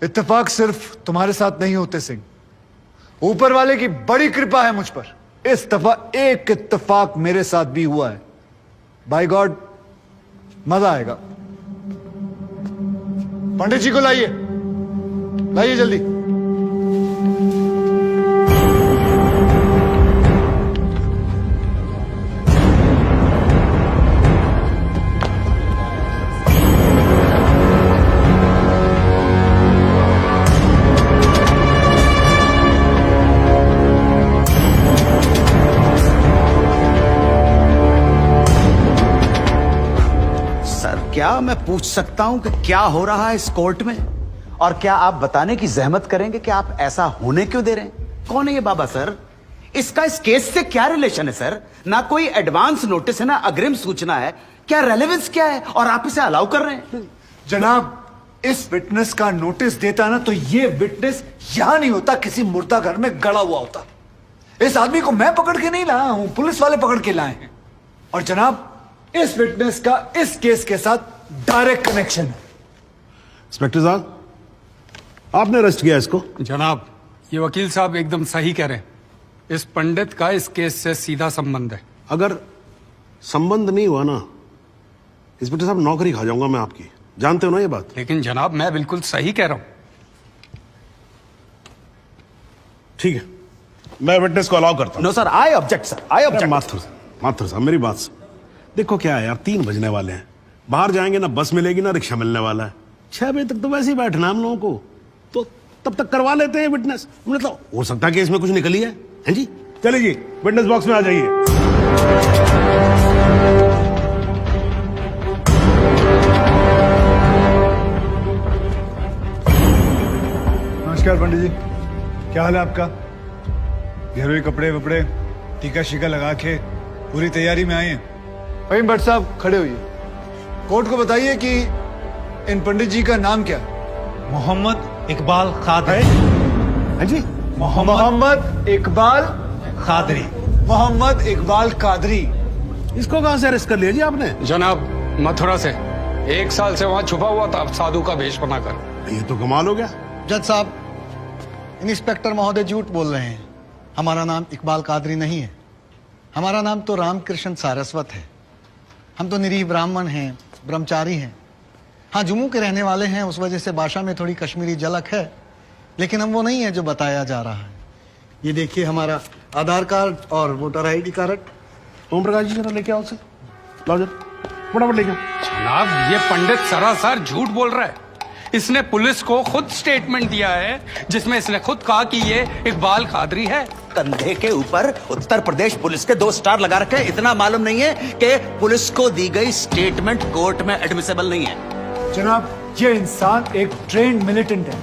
इत्तेफाक सिर्फ तुम्हारे साथ नहीं होते सिंह, ऊपर वाले की बड़ी कृपा है मुझ पर। इस दफा एक इत्तेफाक मेरे साथ भी हुआ है। बाय गॉड मजा आएगा। पंडित जी को लाइए, लाइए जल्दी। क्या मैं पूछ सकता हूं कि क्या हो रहा है इस कोर्ट में? और क्या आप बताने की जहमत करेंगे कि आप ऐसा होने क्यों दे रहे हैं? कौन है ये बाबा सर? इसका इस केस से क्या रिलेशन है सर? ना कोई एडवांस नोटिस है, ना अग्रिम सूचना है। क्या रेलेवेंस क्या है और आप इसे अलाउ कर रहे हैं? जनाब, इस विटनेस का नोटिस देता ना तो ये विटनेस यहां नहीं होता, किसी मुर्दा घर में गड़ा हुआ होता। इस आदमी को मैं पकड़ के नहीं लाया हूं, पुलिस वाले पकड़ के लाए हैं। और जनाब, इस विटनेस का इस केस के साथ डायरेक्ट कनेक्शन है। इंस्पेक्टर साहब, आपने अरेस्ट किया इसको? जनाब, ये वकील साहब एकदम सही कह रहे हैं। इस पंडित का इस केस से सीधा संबंध है। अगर संबंध नहीं हुआ ना, इंस्पेक्टर साहब, नौकरी खा जाऊंगा मैं आपकी। जानते हो ना ये बात? लेकिन जनाब, मैं बिल्कुल सही कह रहा हूं। ठीक है, मैं विटनेस को अलाउ करता हूं। No sir, I object sir, I object. Mathur साहब, मेरी बात सुन। देखो क्या है यार, 3 बजने वाले हैं, बाहर जाएंगे ना बस मिलेगी ना रिक्शा मिलने वाला है। 6 बजे तक तो वैसे ही बैठना हम लोगों को, तो तब तक करवा लेते हैं विटनेस। मतलब हो सकता है कि इसमें कुछ निकली है जी? चलिए जी, विटनेस बॉक्स में आ जाइए। नमस्कार पंडित जी, क्या हाल है आपका? घरेलू कपड़े वपड़े टीका शीका लगा के पूरी तैयारी में आए हैं। भाई भट्ट साहब खड़े होइए। कोर्ट को बताइए कि इन पंडित जी का नाम क्या है? मोहम्मद इकबाल कादरी। हाँ जी, मोहम्मद इकबाल कादरी। मोहम्मद इकबाल कादरी। इसको कहां से अरेस्ट कर लिया जी आपने? जनाब, मथुरा से 1 साल से वहां छुपा हुआ था, साधु का भेष बनाकर। ये तो कमाल हो गया। जज साहब, इंस्पेक्टर महोदय झूठ बोल रहे हैं। हमारा नाम इकबाल कादरी नहीं है, हमारा नाम तो रामकृष्ण सारस्वत है। हम तो निरीह ब्राह्मण हैं, ब्रह्मचारी हैं। हाँ, जम्मू के रहने वाले हैं, उस वजह से भाषा में थोड़ी कश्मीरी झलक है, लेकिन हम वो नहीं है जो बताया जा रहा है। ये देखिए हमारा आधार कार्ड और voter ID card. Om Prakash ji, जरा लेके आओ उसे, लाओ जरा, फटाफट लेके आओ। जनाब, ये पंडित सरासर झूठ बोल रहा है। इसने पुलिस को खुद स्टेटमेंट दिया है, जिसमें इसने खुद कहा कि ये इकबाल कादरी है। कंधे के ऊपर उत्तर प्रदेश पुलिस के 2 स्टार लगा रखे हैं। इतना मालूम नहीं है कि पुलिस को दी गई स्टेटमेंट कोर्ट में एडमिसेबल नहीं है। जनाब, ये इंसान एक ट्रेन्ड मिलिटेंट है।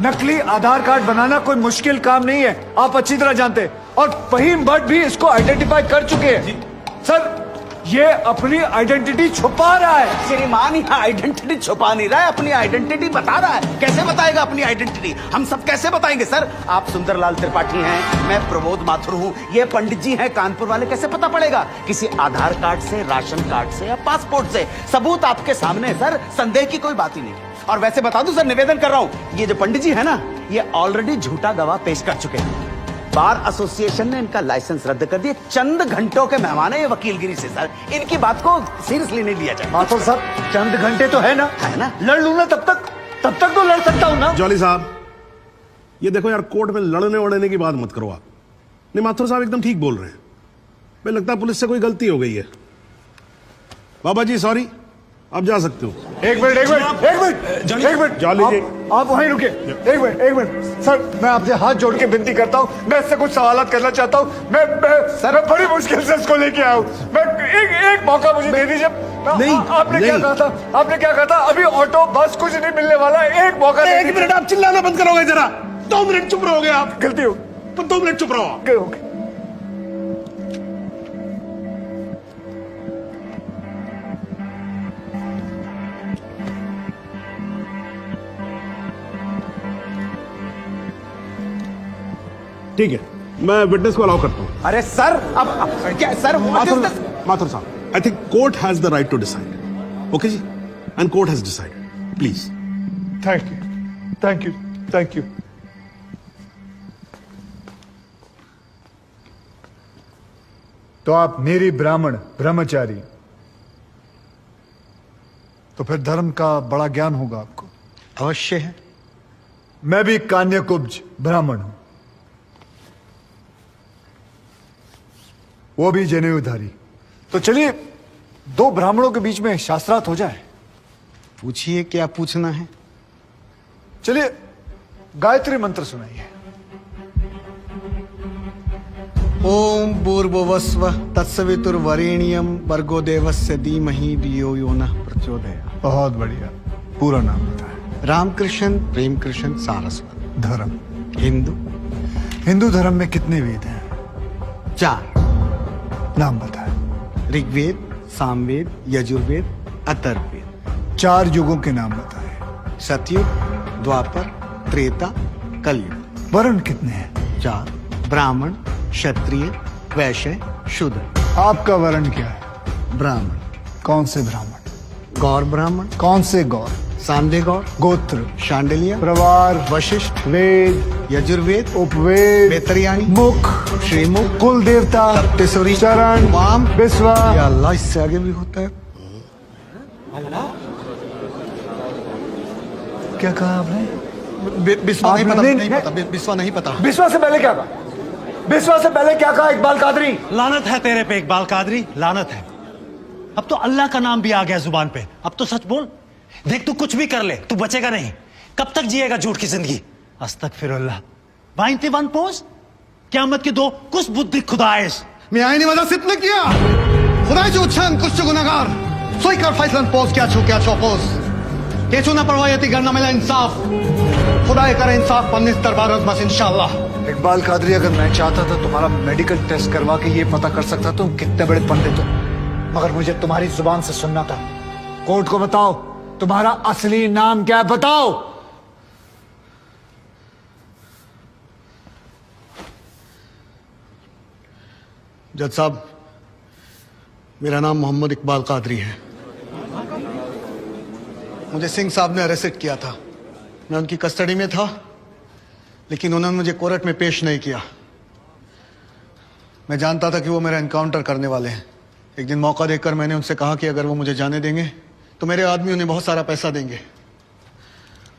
नकली आधार कार्ड बनाना कोई मुश्किल काम नहीं है, आप अच्छी तरह जानते हैं। और फहीम भट्ट भी इसको आइडेंटिफाई कर चुके हैं। सर, ये अपनी आइडेंटिटी छुपा रहा है। श्रीमान यहाँ आइडेंटिटी छुपा नहीं रहा है, अपनी आइडेंटिटी बता रहा है। कैसे बताएगा अपनी आइडेंटिटी? हम सब कैसे बताएंगे सर? आप सुंदरलाल त्रिपाठी हैं, मैं प्रबोध माथुर हूँ, ये पंडित जी हैं कानपुर वाले। कैसे पता पड़ेगा? किसी आधार कार्ड से, राशन कार्ड से या पासपोर्ट से। सबूत आपके सामने है सर, संदेह की कोई बात ही नहीं। और वैसे बता दूं सर, निवेदन कर रहा हूँ, ये जो पंडित जी है ना, ये ऑलरेडी झूठा गवाह पेश कर चुके हैं। बार एसोसिएशन ने इनका लाइसेंस रद्द कर दिया। चंद घंटों के मेहमान है ये वकीलगिरी से सर, इनकी बात को सीरियसली नहीं लिया जाए। माथुर साहब, चंद घंटे तो है ना, लड़ लूं ना तब तक तो लड़ सकता हूं ना। जॉली साहब, ये देखो यार, कोर्ट में लड़ने वड़ने की बात मत करो आप। नहीं, माथुर साहब एकदम ठीक बोल रहे हैं। मुझे लगता है पुलिस से कोई गलती हो गई है। बाबा जी सॉरी, आप जा सकते हो। एक मिनट जॉली जी, आप वहीं रुके। एक मिनट सर, मैं आपसे हाथ जोड़ के विनती करता हूँ, मैं इससे कुछ सवालात करना चाहता हूँ। मैं बड़ी मुश्किल से इसको लेके आया हूँ। मैं एक मौका मुझे दे दीजिए। आपने क्या कहा था? अभी ऑटो बस कुछ नहीं मिलने वाला, एक मौका। 1 मिनट, आप चिल्लाना बंद करोगे जरा? 2 मिनट चुप रहोगे आप? गलती हो, 2 मिनट चुप रहो। ठीक है, मैं विटनेस को अलाउ करता हूं। अरे सर, अब क्या सर? माथुर साहब, I think court has the right to decide. Okay जी, and court has decided. Please. Thank you. Thank you, thank you. तो आप मेरी ब्राह्मण ब्रह्मचारी, तो फिर धर्म का बड़ा ज्ञान होगा आपको। अवश्य है। मैं भी कान्यकुब्ज ब्राह्मण हूं, वो भी जनेऊधारी। तो चलिए दो ब्राह्मणों के बीच में शास्त्रार्थ हो जाए। पूछिए, क्या पूछना है? चलिए गायत्री मंत्र सुनाइए। ओम भूर्भुवस्व तत्सवितुर्वरेण्यम भर्गो देवस्य धीमहि धियो यो नः प्रचोदयात्। बहुत बढ़िया, पूरा नाम बताएं। रामकृष्ण प्रेमकृष्ण सारस्वत। धर्म? हिंदू। हिंदू धर्म में कितने वेद हैं? 4। नाम बताएं। ऋग्वेद, सामवेद, यजुर्वेद, अथर्ववेद। 4 युगों के नाम बताएं। सतयुग, द्वापर, त्रेता, कलयुग। वर्ण कितने हैं? 4। ब्राह्मण, क्षत्रिय, वैश्य, शूद्र। आपका वर्ण क्या है? ब्राह्मण। कौन से ब्राह्मण? गौर ब्राह्मण। कौन से गौर? सांदे गौर। गोत्र? शांडिलिया। प्रवार? वशिष्ठ। वेद? यजुर्वेद। उपवेद? बेतरियाणी। मुख? श्रीमुख। कुल देवता? सप्तसुरी। चरण? वाम। विश्वा? या अल्लाह, इससे आगे भी होता है। क्या कहा आपने? बिस्वा नहीं पता, आपने- नहीं पता, बिस्वा नहीं पता। विश्वा से पहले क्या कहा? विश्वा से पहले क्या कहा इकबाल कादरी? लानत है तेरे पे इकबाल कादरी, लानत है। अब तो अल्लाह का नाम भी आ गया जुबान पे। अब तो सच बोल। देख, तू कुछ भी कर ले, तू बचेगा नहीं। कब तक जिएगा झूठ की जिंदगी? अस्तगफिरुल्लाह। 91 पोज क़यामत की 2 कुछ बुद्धि खुदाइश। मी आईने माझा सिद्ध किया खुदाचे उच्चारण कुछ गुनाहगार सोई कर फैसलन पोज क्या छो पोज केचू ना परवायती करना मिला इंसाफ खुदा करे इंसाफ पन्नीस दरबार बस इंशाल्लाह। इकबाल कादरी, अगर मैं चाहता था तुम्हारा मेडिकल टेस्ट करवा के ये पता कर सकता तुम कितने बड़े पंडित हो, मगर मुझे तुम्हारी जुबान से सुनना था। कोर्ट को बताओ तुम्हारा असली नाम क्या है, बताओ। जज साहब, मेरा नाम मोहम्मद इकबाल कादरी है। मुझे सिंह साहब ने अरेस्ट किया था। मैं उनकी कस्टडी में था, लेकिन उन्होंने मुझे कोर्ट में पेश नहीं किया। मैं जानता था कि वो मेरा एनकाउंटर करने वाले हैं। एक दिन मौका देखकर मैंने उनसे कहा कि अगर वो मुझे जाने देंगे तो मेरे आदमी उन्हें बहुत सारा पैसा देंगे,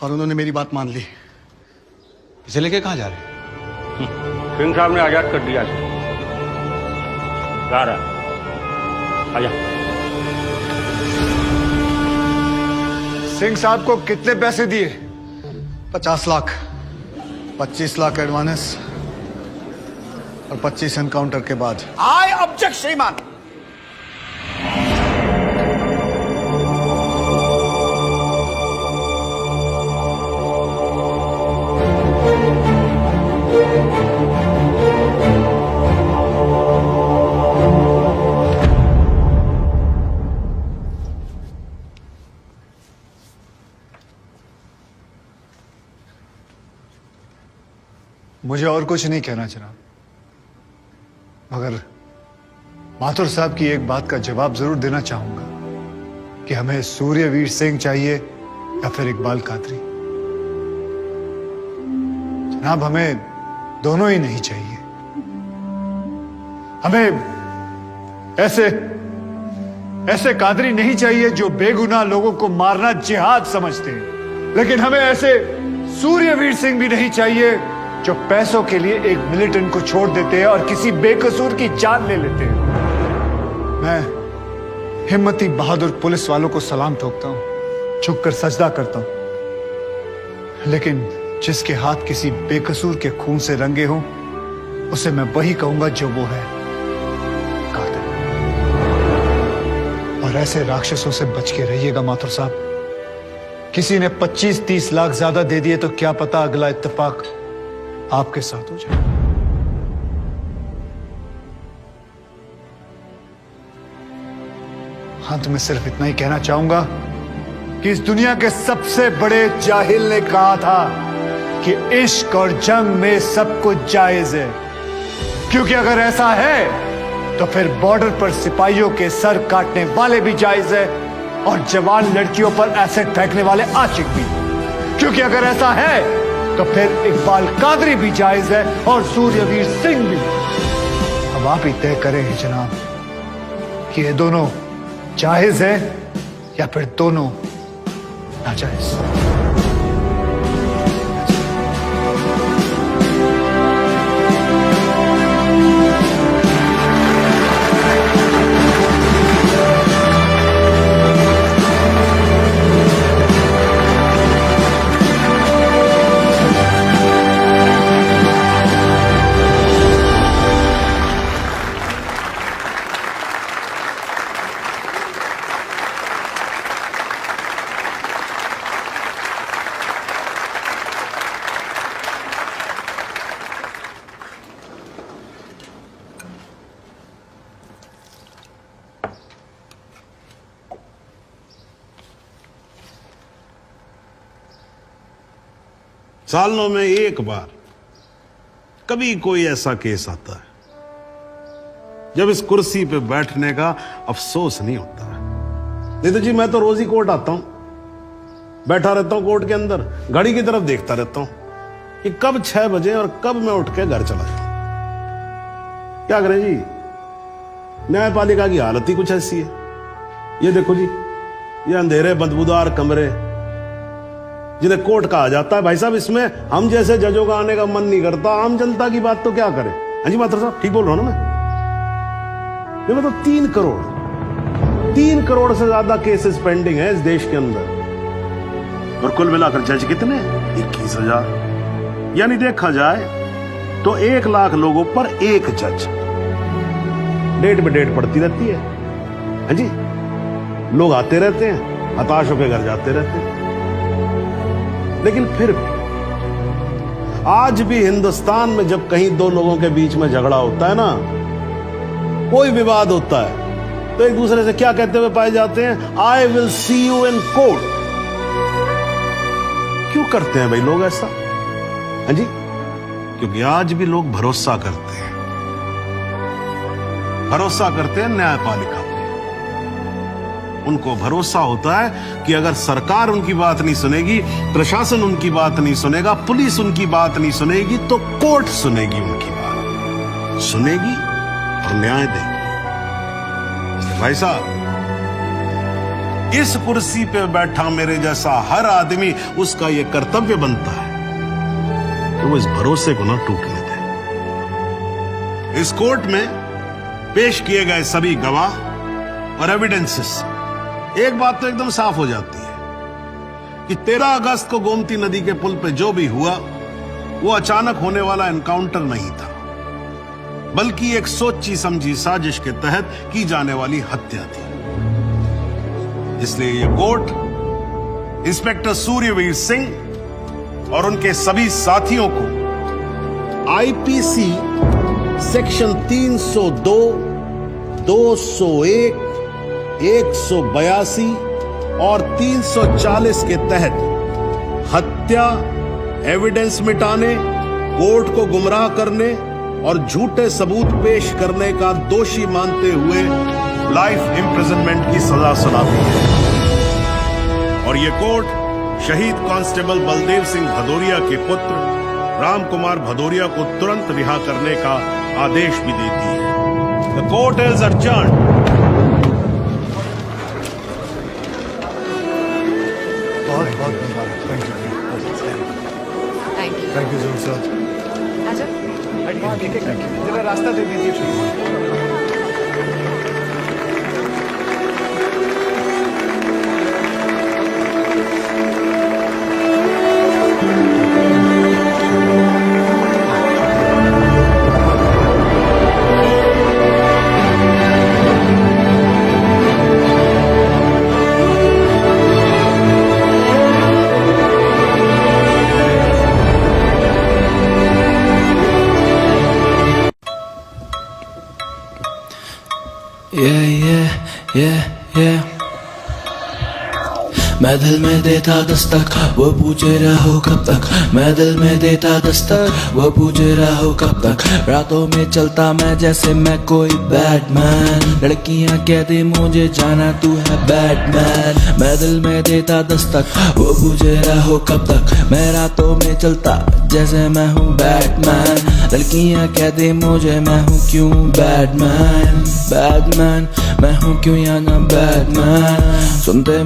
और उन्होंने मेरी बात मान ली। इसे लेके कहाँ जा रहे? सिंह साहब ने आजाद कर दिया इसे। जा रहा आजा। सिंह साहब को कितने पैसे दिए? 50 लाख, 25 लाख एडवांस और 25 एनकाउंटर के बाद। आई ऑब्जेक्ट श्रीमान। मुझे और कुछ नहीं कहना जनाब, मगर माथुर साहब की एक बात का जवाब जरूर देना चाहूंगा कि हमें सूर्यवीर सिंह चाहिए या फिर इकबाल कादरी। जनाब, हमें दोनों ही नहीं चाहिए। हमें ऐसे कादरी नहीं चाहिए जो बेगुनाह लोगों को मारना जिहाद समझते हैं, लेकिन हमें ऐसे सूर्यवीर सिंह भी नहीं चाहिए जो पैसों के लिए एक मिलिटेंट को छोड़ देते हैं और किसी बेकसूर की जान ले लेते हैं। मैं हिम्मती बहादुर पुलिस वालों को सलाम ठोकता हूं, झुककर सजदा करता हूं, लेकिन जिसके हाथ किसी बेकसूर के खून से रंगे हों उसे मैं वही कहूंगा जो वो है, कातिल। और ऐसे राक्षसों से बच के रहिएगा माथुर साहब। किसी ने 25-30 लाख ज्यादा दे दिए तो क्या पता अगला इत्तेफाक आपके साथ हो जाए। अंत में सिर्फ इतना ही कहना चाहूंगा कि इस दुनिया के सबसे बड़े जाहिल ने कहा था कि इश्क और जंग में सब कुछ जायज है, क्योंकि अगर ऐसा है तो फिर बॉर्डर पर सिपाहियों के सर काटने वाले भी जायज है और जवान लड़कियों पर एसिड फेंकने वाले आशिक भी। क्योंकि अगर ऐसा है तो फिर इकबाल कादरी भी जायज है और सूर्यवीर सिंह भी। अब आप ही तय करें जनाब कि ये दोनों जायज है या फिर दोनों नाजायज। सालों में एक बार कभी कोई ऐसा केस आता है जब इस कुर्सी पे बैठने का अफसोस नहीं होता है। नहीं तो जी मैं तो रोज ही कोर्ट आता हूं, बैठा रहता हूं कोर्ट के अंदर, घड़ी की तरफ देखता रहता हूं कि कब 6 बजे और कब मैं उठ के घर चला जाऊं। क्या करें जी, न्यायपालिका की हालत ही कुछ ऐसी है। ये देखो जी, ये अंधेरे बदबूदार कमरे जिन्हें कोर्ट कहा जाता है, भाई साहब इसमें हम जैसे जजों का आने का मन नहीं करता। आम जनता की बात तो क्या करें। हाँ जी मात्र साहब ठीक बोल रहा हूं ना मैं मतलब 3 करोड़ से ज्यादा केसेस पेंडिंग है इस देश के अंदर और कुल मिलाकर जज कितने 21,000। यानी देखा जाए तो 1 लाख लोगों पर एक जज। डेट पे डेट पड़ती रहती है। हाँ जी, लोग आते रहते हैं, हताश होकर घर जाते रहते हैं। लेकिन फिर भी आज भी हिंदुस्तान में जब कहीं 2 लोगों के बीच में झगड़ा होता है ना, कोई विवाद होता है, तो एक दूसरे से क्या कहते हुए पाए जाते हैं, I will see you in court. क्यों करते हैं भाई लोग ऐसा? हाँ जी, क्योंकि आज भी लोग भरोसा करते हैं न्यायपालिका पे। उनको भरोसा होता है कि अगर सरकार उनकी बात नहीं सुनेगी, प्रशासन उनकी बात नहीं सुनेगा, पुलिस उनकी बात नहीं सुनेगी, तो कोर्ट सुनेगी उनकी बात, सुनेगी और न्याय देगी। भाई साहब, इस कुर्सी पे बैठा मेरे जैसा हर आदमी, उसका यह कर्तव्य बनता है कि वो इस भरोसे को ना टूटने दे। इस कोर्ट में पेश किए गए सभी गवाह और एविडेंसेस, एक बात तो एकदम साफ हो जाती है कि 13 अगस्त को गोमती नदी के पुल पे जो भी हुआ वो अचानक होने वाला एनकाउंटर नहीं था, बल्कि एक सोची समझी साजिश के तहत की जाने वाली हत्या थी। इसलिए ये कोर्ट इंस्पेक्टर सूर्यवीर सिंह और उनके सभी साथियों को आईपीसी सेक्शन 302, 201, 182 और 340 के तहत हत्या, एविडेंस मिटाने, कोर्ट को गुमराह करने और झूठे सबूत पेश करने का दोषी मानते हुए लाइफ इम्प्रिजनमेंट की सजा सुनाती है। और ये कोर्ट शहीद कांस्टेबल बलदेव सिंह भदौरिया के पुत्र राम कुमार भदौरिया को तुरंत रिहा करने का आदेश भी देती है। The court is adjourned। बहुत बहुत मुबारक। Thank you sir. ठीक है, जरा रास्ता दे दीजिए। मैं दिल में देता दस्तक, वो पूछे रहो कब तक। मैं दिल में देता दस्तक, वो पूछे रहो कब तक। रातों में चलता मैं जैसे मैं कोई बैटमैन। लड़कियां कहती मुझे जाना तू है बैटमैन। मैं दिल में देता दस्तक, वो पूछे रहो कब तक। मैं रातों में चलता जैसे मैं हूँ बैटमैन। लड़कियां कहती मुझे मैं हूँ क्यों बैटमैन। बैटमैन मैं हूँ क्यों या ना बैटमैन। सुनते